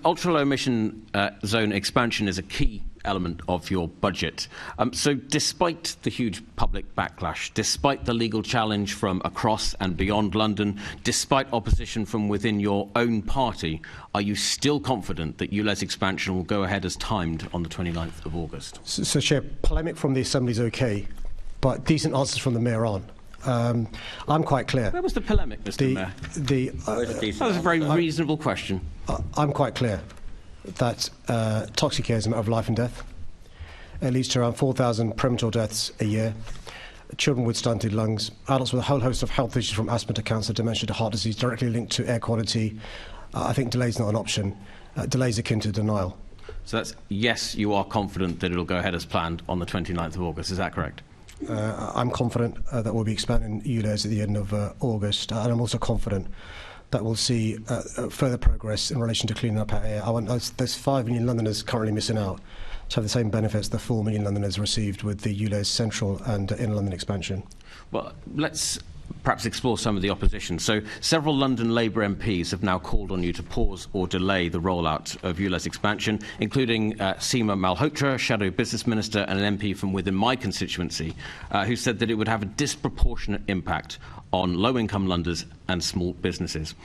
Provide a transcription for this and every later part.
ultra-low emission zone expansion is a key element of your budget. So despite the huge public backlash, despite the legal challenge from across and beyond London, despite opposition from within your own party, are you still confident that ULEZ expansion will go ahead as timed on the 29th of August? So Chair, polemic from the Assembly is OK, but decent answers from the Mayor aren't. I'm quite clear. Where was the polemic, Mr. Mayor? That was a very reasonable question. I'm quite clear that toxic care is a matter of life and death. It leads to around 4,000 premature deaths a year. Children with stunted lungs, adults with a whole host of health issues from asthma to cancer, dementia to heart disease, directly linked to air quality. I think delay is not an option. Delay is akin to denial. So that's yes, you are confident that it will go ahead as planned on the 29th of August. Is that correct? I'm confident that we'll be expanding ULEZ at the end of August, and I'm also confident that we'll see further progress in relation to cleaning up our air. There's 5 million Londoners currently missing out to have the same benefits the 4 million Londoners received with the ULEZ Central and Inner London expansion. Well, let's perhaps explore some of the opposition. So several London Labour MPs have now called on you to pause or delay the rollout of ULEZ expansion, including Seema Malhotra, Shadow Business Minister, and an MP from within my constituency, who said that it would have a disproportionate impact on low-income Londoners and small businesses.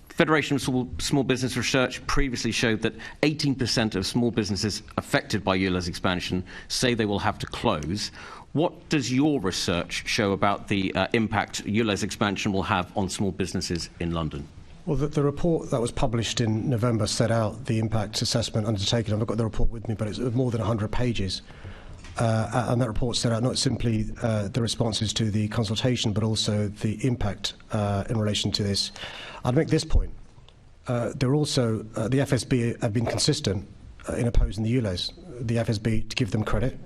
Federation of Small Business Research previously showed that 18% of small businesses affected by ULEZ expansion say they will have to close. What does your research show about the impact ULEZ expansion will have on small businesses in London? Well, the report that was published in November set out the impact assessment undertaken. I've got the report with me, but it's more than 100 pages. And that report set out not simply the responses to the consultation, but also the impact in relation to this. I'd make this point. The FSB have been consistent in opposing the ULEZ. The FSB, to give them credit,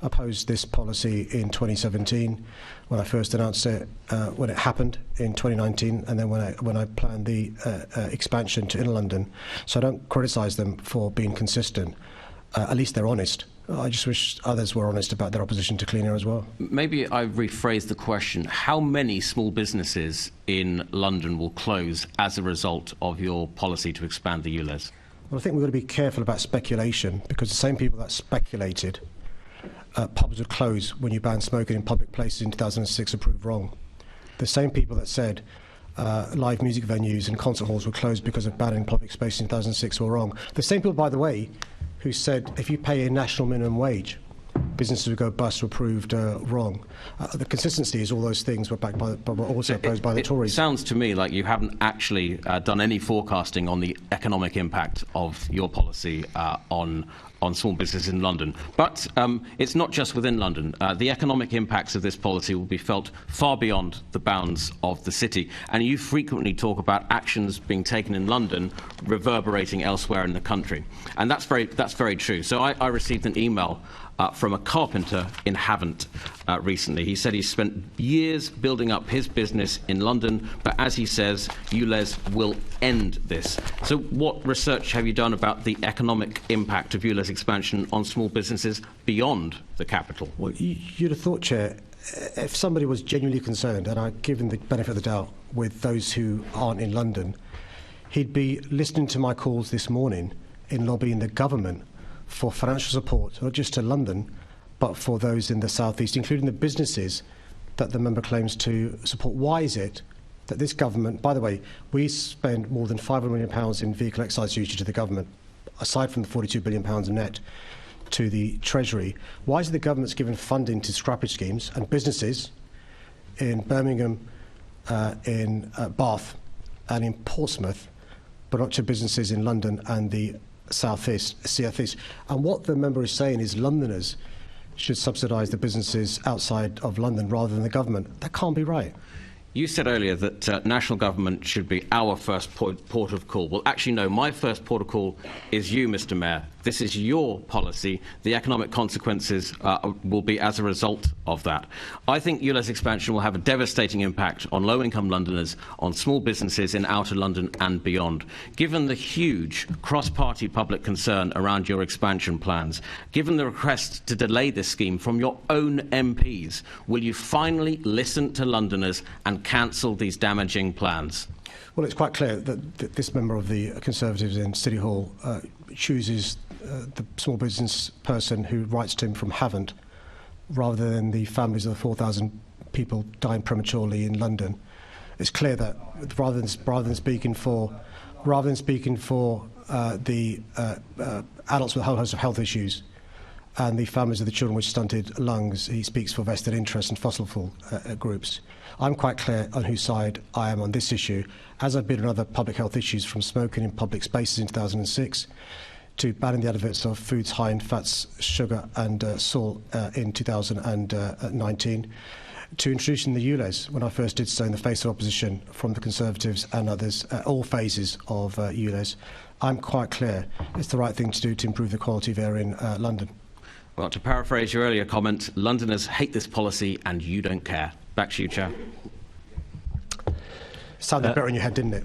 opposed this policy in 2017 when I first announced it, when it happened in 2019, and then when I planned the expansion to Inner London. So I don't criticise them for being consistent. At least they're honest. I just wish others were honest about their opposition to clean air as well. Maybe I rephrase the question. How many small businesses in London will close as a result of your policy to expand the ULEZ? Well, I think we've got to be careful about speculation, because the same people that speculated pubs would close when you banned smoking in public places in 2006 are proved wrong. The same people that said live music venues and concert halls were closed because of banning public space in 2006 were wrong. The same people, by the way, who said if you pay a national minimum wage, businesses would go bust were proved wrong. The consistency is all those things were backed by, but were also opposed by the Tories. It sounds to me like you haven't actually done any forecasting on the economic impact of your policy on small businesses in London. But it's not just within London. The economic impacts of this policy will be felt far beyond the bounds of the city. And you frequently talk about actions being taken in London reverberating elsewhere in the country. And that's very true. So I received an email from a carpenter in Havant recently. He said he spent years building up his business in London, but as he says, ULEZ will end this. So what research have you done about the economic impact of ULEZ expansion on small businesses beyond the capital? Well, you'd have thought, Chair, if somebody was genuinely concerned, and I've given the benefit of the doubt with those who aren't in London, he'd be listening to my calls this morning in lobbying the government for financial support, not just to London, but for those in the South East, including the businesses that the member claims to support. Why is it that this government, by the way, we spend more than £500 million in vehicle excise duty to the government, aside from the £42 billion net to the Treasury. Why is it the government's given funding to scrappage schemes and businesses in Birmingham, in Bath and in Portsmouth, but not to businesses in London and the South East? And what the member is saying is Londoners should subsidise the businesses outside of London rather than the government. That can't be right. You said earlier that national government should be our first port of call. Well, actually, no, my first port of call is you, Mr. Mayor. This is your policy. The economic consequences will be as a result of that. I think ULEZ expansion will have a devastating impact on low-income Londoners, on small businesses in outer London and beyond. Given the huge cross-party public concern around your expansion plans, given the request to delay this scheme from your own MPs, will you finally listen to Londoners and cancel these damaging plans? Well, it's quite clear that this member of the Conservatives in City Hall chooses the small business person who writes to him from Havant rather than the families of the 4,000 people dying prematurely in London. It's clear that rather than speaking for the adults with a whole host of health issues and the families of the children with stunted lungs, he speaks for vested interests and fossil fuel groups. I'm quite clear on whose side I am on this issue, as I've been on other public health issues, from smoking in public spaces in 2006 to banning the adverts of foods high in fats, sugar and salt in 2019, to introducing the ULEZ when I first did so in the face of opposition from the Conservatives and others, all phases of ULEZ. I'm quite clear it's the right thing to do to improve the quality of air in London. Well, to paraphrase your earlier comment, Londoners hate this policy and you don't care. Back to you, Chair. Sounded better in your head, didn't it?